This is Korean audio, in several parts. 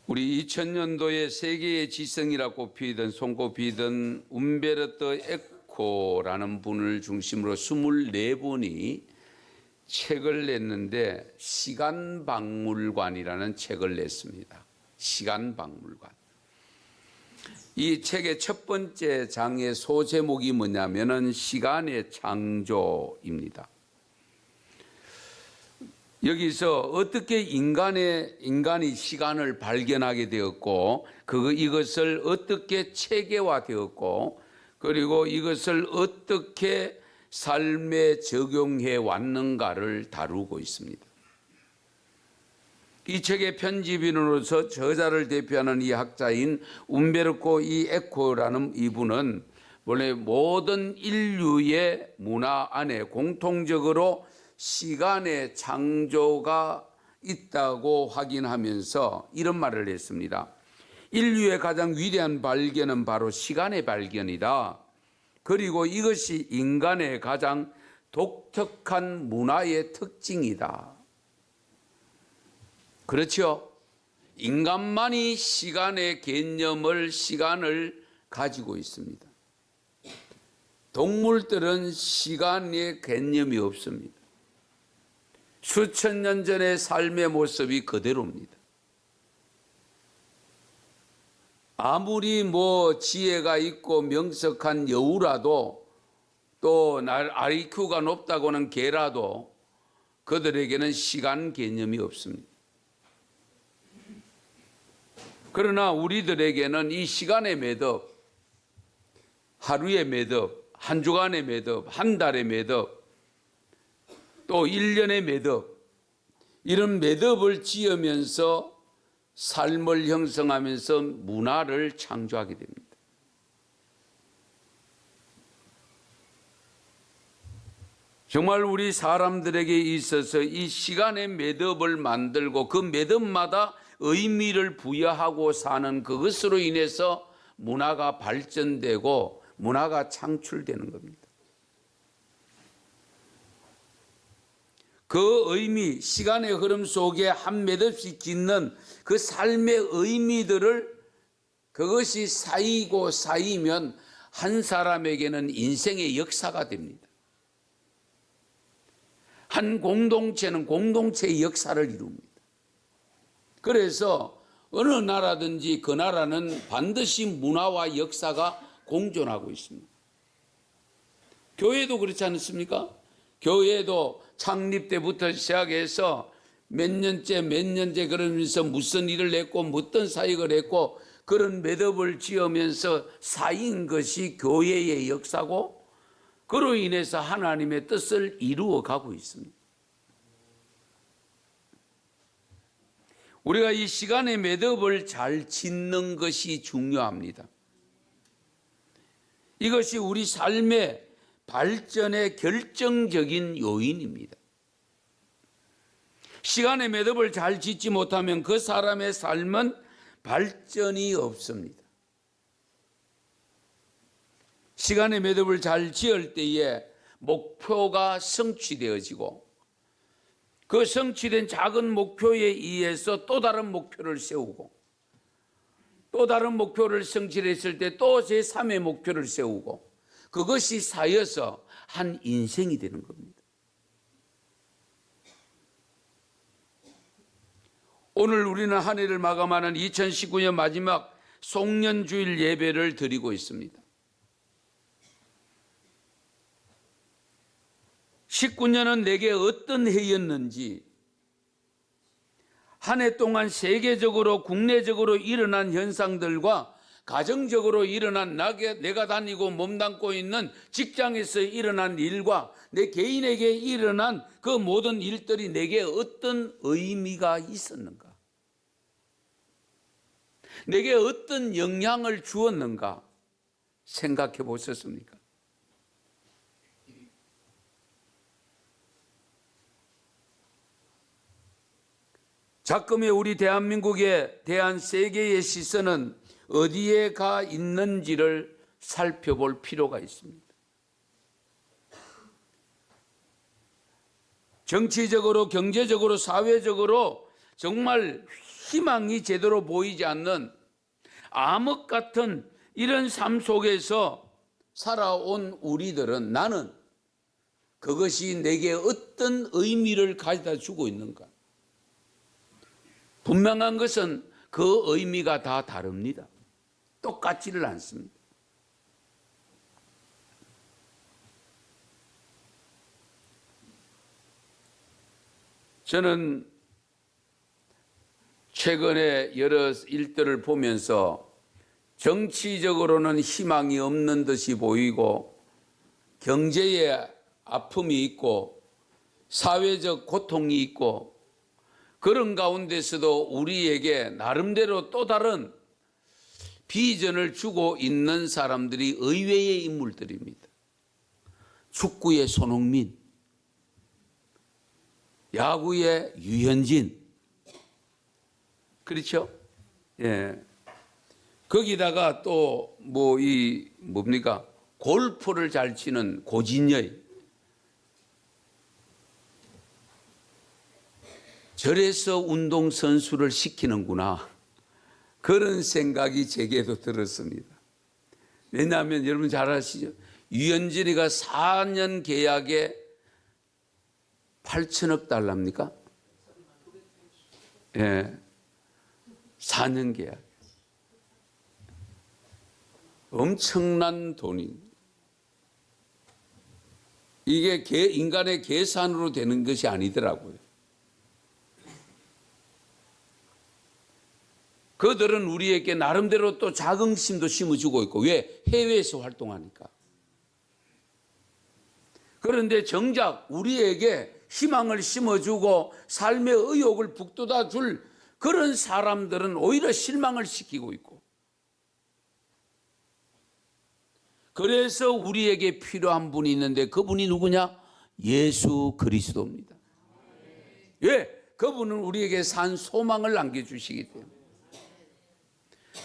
우리 2000년도에 세계의 지성이라 꼽히던 손꼽히던 움베르토 에코라는 분을 중심으로 24분이 책을 냈는데 시간박물관이라는 책을 냈습니다. 시간박물관. 이 책의 첫 번째 장의 소제목이 뭐냐면은 시간의 창조입니다. 여기서 어떻게 인간이 시간을 발견하게 되었고, 이것을 어떻게 체계화되었고, 그리고 이것을 어떻게 삶에 적용해 왔는가를 다루고 있습니다. 이 책의 편집인으로서 저자를 대표하는 이 학자인 움베르토 에코라는 이분은 원래 모든 인류의 문화 안에 공통적으로 시간의 창조가 있다고 확인하면서 이런 말을 했습니다. 인류의 가장 위대한 발견은 바로 시간의 발견이다. 그리고 이것이 인간의 가장 독특한 문화의 특징이다. 그렇죠? 인간만이 시간의 개념을, 시간을 가지고 있습니다. 동물들은 시간의 개념이 없습니다. 수천 년 전의 삶의 모습이 그대로입니다. 아무리 지혜가 있고 명석한 여우라도 또 IQ가 높다고 하는 개라도 그들에게는 시간 개념이 없습니다. 그러나 우리들에게는 이 시간의 매듭, 하루의 매듭, 한 주간의 매듭, 한 달의 매듭, 또 1년의 매듭, 이런 매듭을 지으면서 삶을 형성하면서 문화를 창조하게 됩니다. 정말 우리 사람들에게 있어서 이 시간의 매듭을 만들고 그 매듭마다 의미를 부여하고 사는 그것으로 인해서 문화가 발전되고 문화가 창출되는 겁니다. 그 의미, 시간의 흐름 속에 한 매듭씩 짓는 그 삶의 의미들을 그것이 쌓이고 쌓이면 한 사람에게는 인생의 역사가 됩니다. 한 공동체는 공동체의 역사를 이룹니다. 그래서 어느 나라든지 그 나라는 반드시 문화와 역사가 공존하고 있습니다. 교회도 그렇지 않습니까? 교회도 창립 때부터 시작해서 몇 년째 그러면서 무슨 일을 했고 어떤 사역을 했고 그런 매듭을 지으면서 쌓인 것이 교회의 역사고 그로 인해서 하나님의 뜻을 이루어 가고 있습니다. 우리가 이 시간의 매듭을 잘 짓는 것이 중요합니다. 이것이 우리 삶의 발전의 결정적인 요인입니다. 시간의 매듭을 잘 짓지 못하면 그 사람의 삶은 발전이 없습니다. 시간의 매듭을 잘 지을 때에 목표가 성취되어지고 그 성취된 작은 목표에 의해서 또 다른 목표를 세우고 또 다른 목표를 성취했을 때 또 제3의 목표를 세우고 그것이 쌓여서 한 인생이 되는 겁니다. 오늘 우리는 한 해를 마감하는 2019년 마지막 송년주일 예배를 드리고 있습니다. 19년은 내게 어떤 해였는지 한 해 동안 세계적으로 국내적으로 일어난 현상들과 가정적으로 일어난 내가 다니고 몸담고 있는 직장에서 일어난 일과 내 개인에게 일어난 그 모든 일들이 내게 어떤 의미가 있었는가? 내게 어떤 영향을 주었는가? 생각해 보셨습니까? 자금의 우리 대한민국에 대한 세계의 시선은 어디에 가 있는지를 살펴볼 필요가 있습니다. 정치적으로, 경제적으로, 사회적으로 정말 희망이 제대로 보이지 않는 암흑 같은 이런 삶 속에서 살아온 우리들은 나는 그것이 내게 어떤 의미를 가져다 주고 있는가? 분명한 것은 그 의미가 다 다릅니다. 똑같지를 않습니다. 저는 최근에 여러 일들을 보면서 정치적으로는 희망이 없는 듯이 보이고 경제에 아픔이 있고 사회적 고통이 있고 그런 가운데서도 우리에게 나름대로 또 다른 비전을 주고 있는 사람들이 의외의 인물들입니다. 축구의 손흥민, 야구의 유현진, 그렇죠? 예. 거기다가 또 뭡니까? 골프를 잘 치는 고진여이. 저래서 운동선수를 시키는구나. 그런 생각이 제게도 들었습니다. 왜냐하면 여러분 잘 아시죠? 유현진이가 4년 계약에 8천억 달러입니까? 예. 4년 계약. 엄청난 돈입니다. 이게 인간의 계산으로 되는 것이 아니더라고요. 그들은 우리에게 나름대로 또 자긍심도 심어주고 있고, 왜? 해외에서 활동하니까. 그런데 정작 우리에게 희망을 심어주고 삶의 의욕을 북돋아 줄 그런 사람들은 오히려 실망을 시키고 있고, 그래서 우리에게 필요한 분이 있는데 그분이 누구냐? 예수 그리스도입니다. 왜? 그분은 우리에게 산 소망을 남겨주시기 때문에.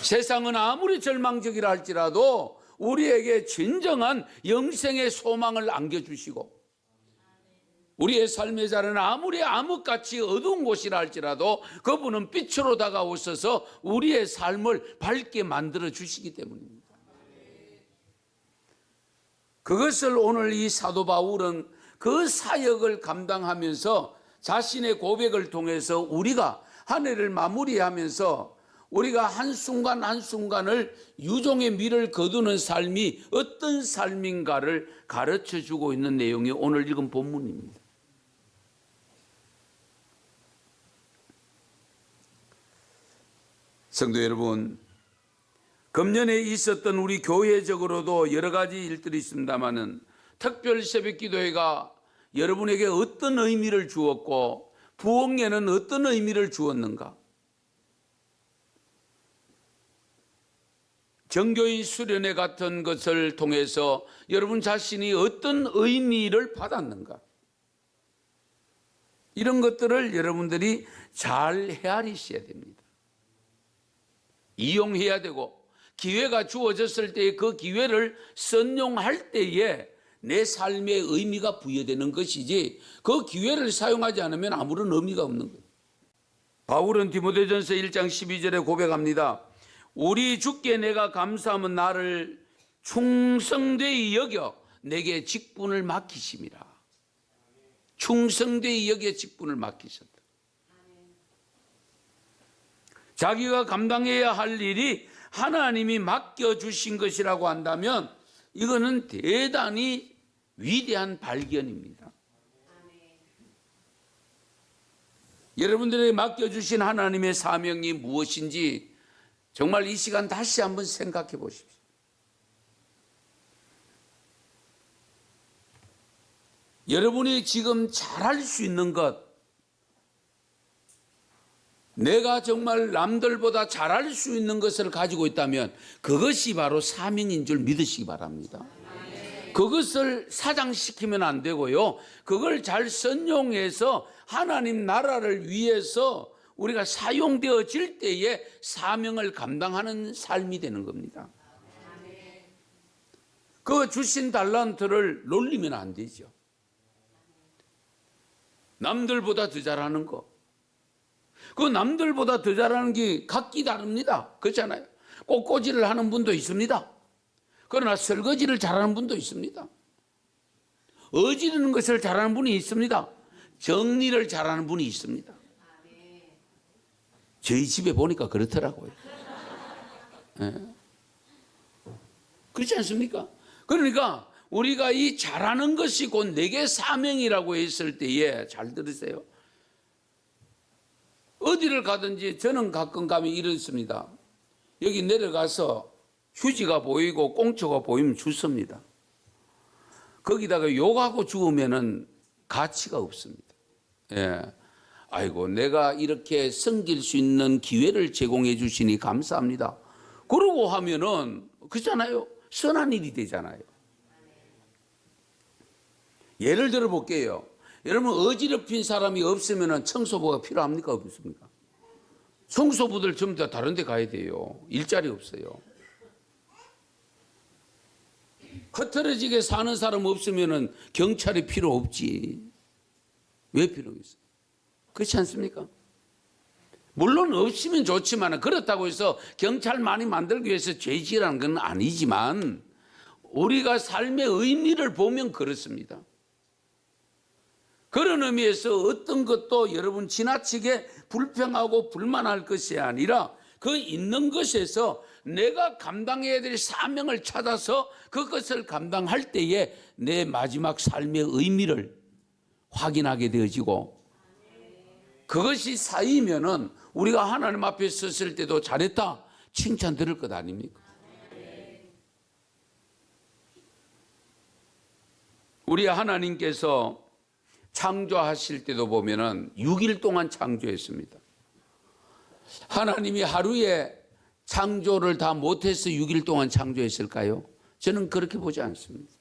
세상은 아무리 절망적이라 할지라도 우리에게 진정한 영생의 소망을 안겨주시고, 우리의 삶의 자리는 아무리 암흑같이 어두운 곳이라 할지라도 그분은 빛으로 다가오셔서 우리의 삶을 밝게 만들어 주시기 때문입니다. 그것을 오늘 이 사도 바울은 그 사역을 감당하면서 자신의 고백을 통해서 우리가 한 해를 마무리하면서 우리가 한순간 한순간을 유종의 미를 거두는 삶이 어떤 삶인가를 가르쳐주고 있는 내용이 오늘 읽은 본문입니다. 성도 여러분, 금년에 있었던 우리 교회적으로도 여러 가지 일들이 있습니다마는 특별 새벽 기도회가 여러분에게 어떤 의미를 주었고 부흥회는 어떤 의미를 주었는가? 정교인 수련회 같은 것을 통해서 여러분 자신이 어떤 의미를 받았는가? 이런 것들을 여러분들이 잘 헤아리셔야 됩니다. 이용해야 되고, 기회가 주어졌을 때에 그 기회를 선용할 때에 내 삶의 의미가 부여되는 것이지, 그 기회를 사용하지 않으면 아무런 의미가 없는 거예요. 바울은 디모데전서 1장 12절에 고백합니다. 우리 주께 내가 감사하면 나를 충성되이 여겨 내게 직분을 맡기심이라. 충성되이 여겨 직분을 맡기셨다. 자기가 감당해야 할 일이 하나님이 맡겨주신 것이라고 한다면 이거는 대단히 위대한 발견입니다. 여러분들에게 맡겨주신 하나님의 사명이 무엇인지 정말 이 시간 다시 한번 생각해 보십시오. 여러분이 지금 잘할 수 있는 것, 내가 정말 남들보다 잘할 수 있는 것을 가지고 있다면 그것이 바로 사명인 줄 믿으시기 바랍니다. 그것을 사장시키면 안 되고요. 그걸 잘 선용해서 하나님 나라를 위해서 우리가 사용되어질 때에 사명을 감당하는 삶이 되는 겁니다. 그 주신 달란트를 놀리면 안 되죠. 남들보다 더 잘하는 거, 그 남들보다 더 잘하는 게 각기 다릅니다. 그렇잖아요. 꽃꽂이를 하는 분도 있습니다. 그러나 설거지를 잘하는 분도 있습니다. 어지르는 것을 잘하는 분이 있습니다. 정리를 잘하는 분이 있습니다. 저희 집에 보니까 그렇더라고요. 네. 그렇지 않습니까? 그러니까 우리가 이 잘하는 것이 곧 내게 사명이라고 했을 때에, 잘 들으세요. 어디를 가든지 저는 가끔 가면 이렇습니다. 여기 내려가서 휴지가 보이고 꽁초가 보이면 죽습니다. 거기다가 욕하고 죽으면은 가치가 없습니다. 예. 아이고, 내가 이렇게 섬길 수 있는 기회를 제공해 주시니 감사합니다. 그러고 하면은, 그렇잖아요. 선한 일이 되잖아요. 예를 들어 볼게요. 여러분, 어지럽힌 사람이 없으면 청소부가 필요합니까? 없습니까? 청소부들 전부 다 다른 데 가야 돼요. 일자리 없어요. 흐트러지게 사는 사람 없으면 경찰이 필요 없지. 왜 필요했어? 그렇지 않습니까? 물론 없으면 좋지만, 그렇다고 해서 경찰 많이 만들기 위해서 죄지라는 건 아니지만, 우리가 삶의 의미를 보면 그렇습니다. 그런 의미에서 어떤 것도 여러분 지나치게 불평하고 불만할 것이 아니라, 그 있는 것에서 내가 감당해야 될 사명을 찾아서 그것을 감당할 때에 내 마지막 삶의 의미를 확인하게 되어지고, 그것이 쌓이면은 우리가 하나님 앞에 섰을 때도 잘했다 칭찬 들을 것 아닙니까? 우리 하나님께서 창조하실 때도 보면은 6일 동안 창조했습니다. 하나님이 하루에 창조를 다 못해서 6일 동안 창조했을까요? 저는 그렇게 보지 않습니다.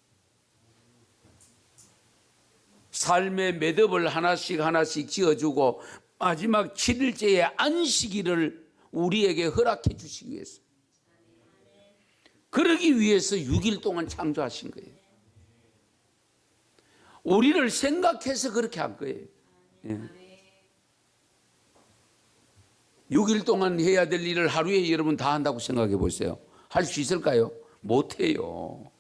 삶의 매듭을 하나씩 하나씩 지어주고 마지막 7일째의 안식일을 우리에게 허락해 주시기 위해서, 그러기 위해서 6일 동안 창조하신 거예요. 우리를 생각해서 그렇게 한 거예요. 예. 6일 동안 해야 될 일을 하루에 여러분 다 한다고 생각해 보세요. 할 수 있을까요? 못해요.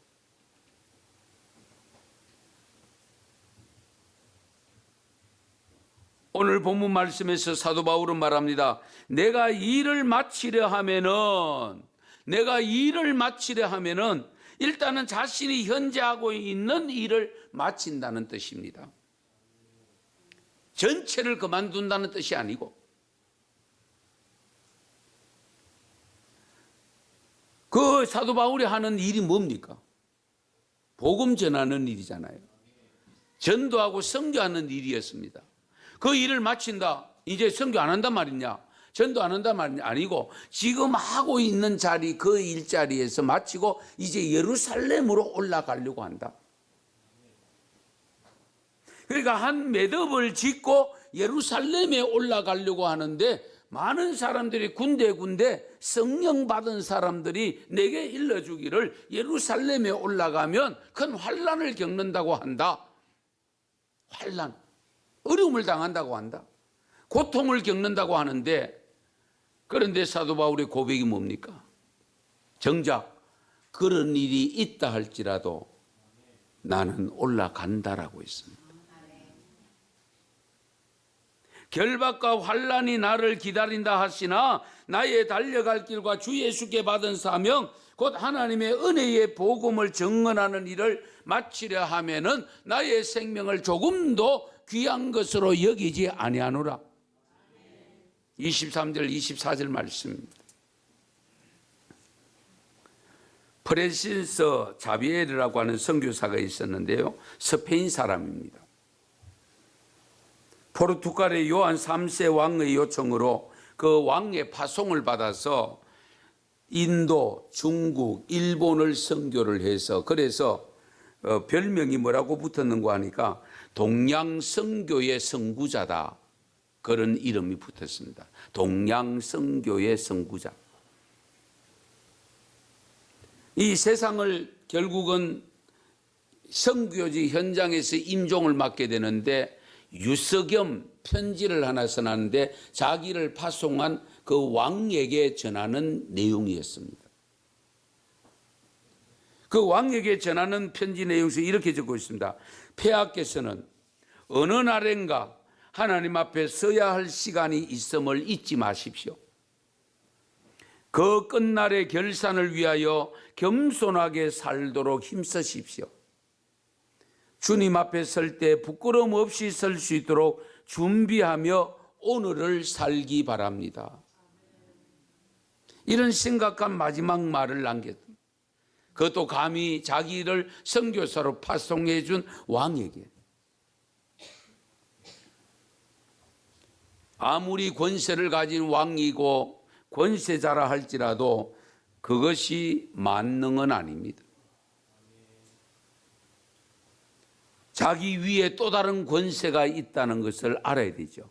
오늘 본문 말씀에서 사도 바울은 말합니다. 내가 일을 마치려 하면은 일단은 자신이 현재 하고 있는 일을 마친다는 뜻입니다. 전체를 그만둔다는 뜻이 아니고, 그 사도 바울이 하는 일이 뭡니까? 복음 전하는 일이잖아요. 전도하고 선교하는 일이었습니다. 그 일을 마친다. 이제 선교 안 한단 말이냐? 전도 안 한단 말이냐? 아니고 지금 하고 있는 자리, 그 일자리에서 마치고 이제 예루살렘으로 올라가려고 한다. 그러니까 한 매듭을 짓고 예루살렘에 올라가려고 하는데, 많은 사람들이 군데군데 성령 받은 사람들이 내게 일러주기를 예루살렘에 올라가면 큰 환난을 겪는다고 한다. 환난, 어려움을 당한다고 한다. 고통을 겪는다고 하는데, 그런데 사도 바울의 고백이 뭡니까? 정작 그런 일이 있다 할지라도 나는 올라간다라고 했습니다. 결박과 환난이 나를 기다린다 하시나 나의 달려갈 길과 주 예수께 받은 사명, 곧 하나님의 은혜의 복음을 증언하는 일을 마치려 하면은 나의 생명을 조금도 귀한 것으로 여기지 아니하노라. 23절 24절 말씀입니다. 프랜시스 자비에르라고 하는 선교사가 있었는데요, 스페인 사람입니다. 포르투갈의 요한 3세 왕의 요청으로 그 왕의 파송을 받아서 인도, 중국, 일본을 선교를 해서, 그래서 별명이 뭐라고 붙었는가 하니까 동양선교의 선구자다, 그런 이름이 붙었습니다. 동양선교의 선구자. 이 세상을 결국은 선교지 현장에서 임종을 맡게 되는데, 유서 겸 편지를 하나 써놨는데 자기를 파송한 그 왕에게 전하는 내용이었습니다. 그 왕에게 전하는 편지 내용에서 이렇게 적고 있습니다. 폐하께서는 어느 날인가 하나님 앞에 서야 할 시간이 있음을 잊지 마십시오. 그 끝날의 결산을 위하여 겸손하게 살도록 힘쓰십시오. 주님 앞에 설 때 부끄러움 없이 설 수 있도록 준비하며 오늘을 살기 바랍니다. 이런 심각한 마지막 말을 남겼습니다. 그것도 감히 자기를 선교사로 파송해 준 왕에게. 아무리 권세를 가진 왕이고 권세자라 할지라도 그것이 만능은 아닙니다. 자기 위에 또 다른 권세가 있다는 것을 알아야 되죠.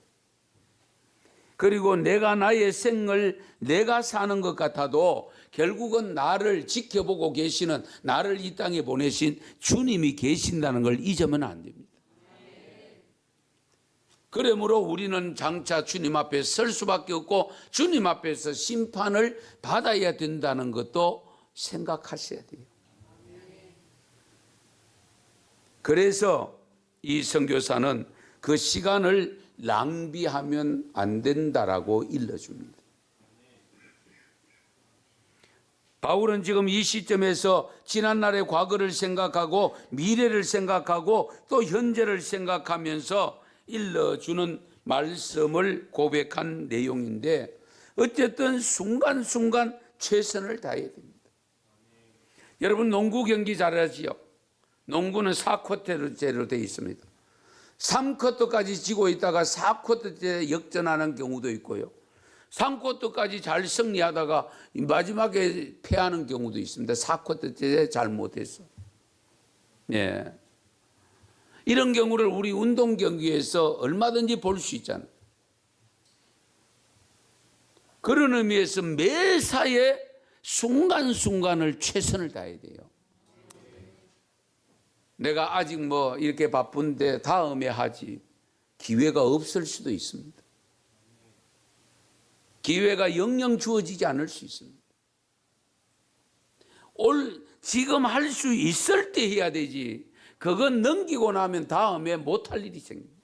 그리고 내가 나의 생을 내가 사는 것 같아도 결국은 나를 지켜보고 계시는, 나를 이 땅에 보내신 주님이 계신다는 걸 잊으면 안 됩니다. 그러므로 우리는 장차 주님 앞에 설 수밖에 없고 주님 앞에서 심판을 받아야 된다는 것도 생각하셔야 돼요. 그래서 이 선교사는 그 시간을 낭비하면 안 된다라고 일러줍니다. 바울은 지금 이 시점에서 지난날의 과거를 생각하고 미래를 생각하고 또 현재를 생각하면서 일러주는 말씀을 고백한 내용인데 어쨌든 순간순간 최선을 다해야 됩니다. 여러분 농구 경기 잘하지요? 농구는 4쿼터제로 되어 있습니다. 3쿼터까지 지고 있다가 4쿼터째 역전하는 경우도 있고요. 3쿼터까지 잘 승리하다가 마지막에 패하는 경우도 있습니다. 4쿼터째 잘못해서. 예. 이런 경우를 우리 운동 경기에서 얼마든지 볼 수 있잖아요. 그런 의미에서 매사에 순간순간을 최선을 다해야 돼요. 내가 아직 뭐 이렇게 바쁜데 다음에 하지. 기회가 없을 수도 있습니다. 기회가 영영 주어지지 않을 수 있습니다. 지금 할 수 있을 때 해야 되지. 그건 넘기고 나면 다음에 못할 일이 생깁니다.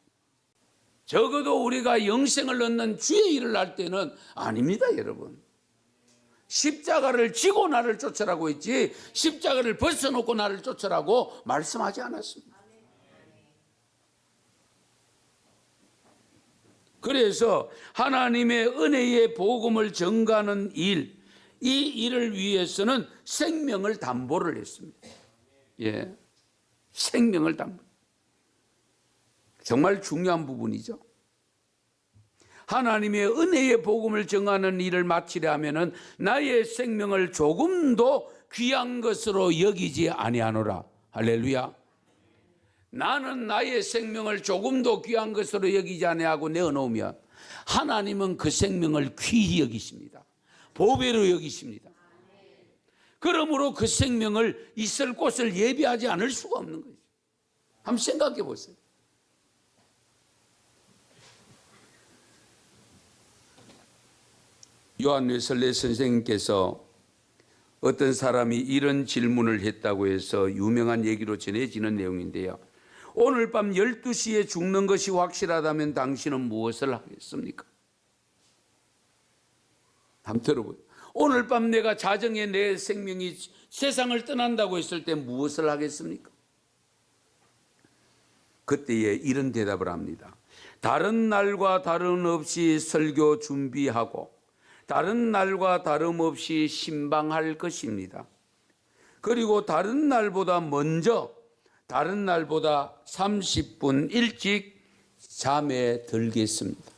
적어도 우리가 영생을 얻는 주의 일을 할 때는 아닙니다, 여러분. 십자가를 지고 나를 쫓으라고 했지 십자가를 벗어놓고 나를 쫓으라고 말씀하지 않았습니다. 그래서 하나님의 은혜의 복음을 전가하는 일, 이 일을 위해서는 생명을 담보를 했습니다. 예, 생명을 담보. 정말 중요한 부분이죠. 하나님의 은혜의 복음을 전하는 일을 마치려 하면은 나의 생명을 조금도 귀한 것으로 여기지 아니하노라. 할렐루야. 나는 나의 생명을 조금도 귀한 것으로 여기지 아니하고 내어놓으면 하나님은 그 생명을 귀히 여기십니다. 보배로 여기십니다. 그러므로 그 생명을 있을 곳을 예비하지 않을 수가 없는 거죠. 한번 생각해 보세요. 요한 웨슬레 선생님께서 어떤 사람이 이런 질문을 했다고 해서 유명한 얘기로 전해지는 내용인데요. 오늘 밤 12시에 죽는 것이 확실하다면 당신은 무엇을 하겠습니까? 한번 들어보세요. 오늘 밤 내가 자정에 내 생명이 세상을 떠난다고 했을 때 무엇을 하겠습니까? 그때에 이런 대답을 합니다. 다른 날과 다름없이 설교 준비하고 다른 날과 다름없이 신방할 것입니다. 그리고 다른 날보다 먼저 다른 날보다 30분 일찍 잠에 들겠습니다.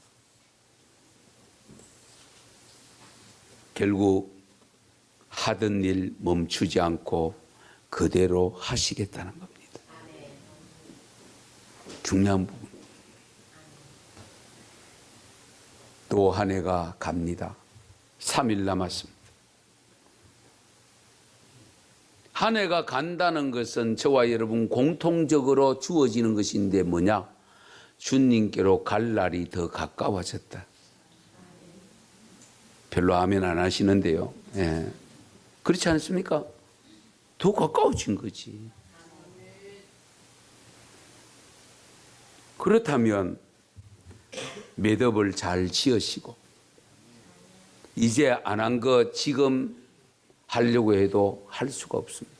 결국 하던 일 멈추지 않고 그대로 하시겠다는 겁니다. 중요한 부분. 또 한 해가 갑니다. 3일 남았습니다. 한 해가 간다는 것은 저와 여러분 공통적으로 주어지는 것인데 뭐냐? 주님께로 갈 날이 더 가까워졌다. 별로 아멘 안 하시는데요. 예. 그렇지 않습니까? 더 가까워진 거지. 그렇다면 매듭을 잘 지으시고 이제 안 한 거 지금 하려고 해도 할 수가 없습니다.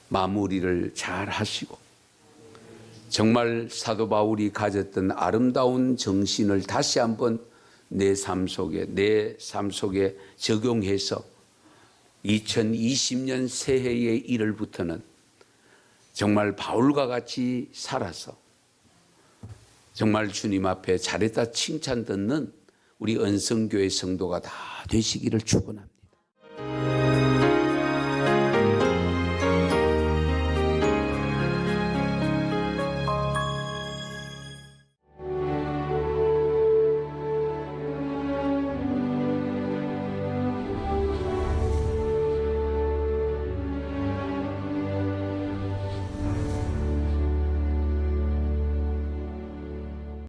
마무리를 잘 하시고 정말 사도 바울이 가졌던 아름다운 정신을 다시 한번 내 삶 속에 적용해서 2020년 새해의 1월부터는 정말 바울과 같이 살아서 정말 주님 앞에 잘했다 칭찬 듣는 우리 은성교회 성도가 다 되시기를 축원합니다.